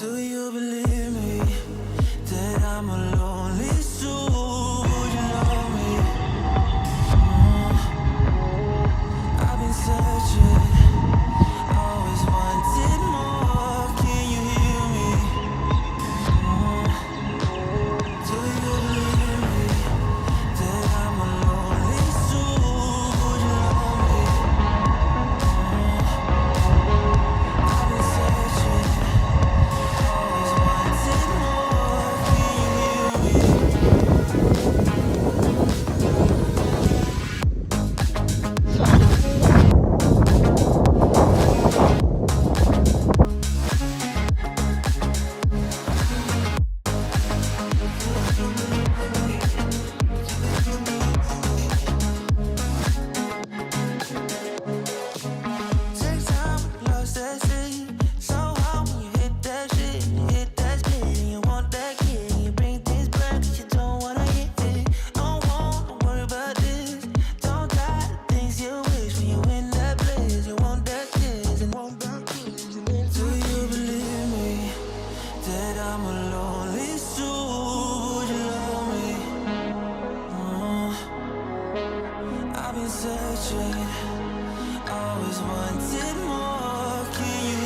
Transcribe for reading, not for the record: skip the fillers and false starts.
Do you believe me that I'm a lonely soul? Would you love me? I've been searching, always wanted more. Can you hear me? Do you believe me that I'm a lonely soul? Would you love me? I've been searching, always wanted more. Can you hear me? Takes time, lost that shit. So hard when you hit that shit, hit that split, and you want that kick. You bring this back 'cause you don't wanna hit it. Don't wanna worry about this. Don't got the things you wish when you in that place. You want that kiss and want that kiss. Do you believe me that I'm a lonely soul? Would you love me? I've been searching, always wanted more. Can you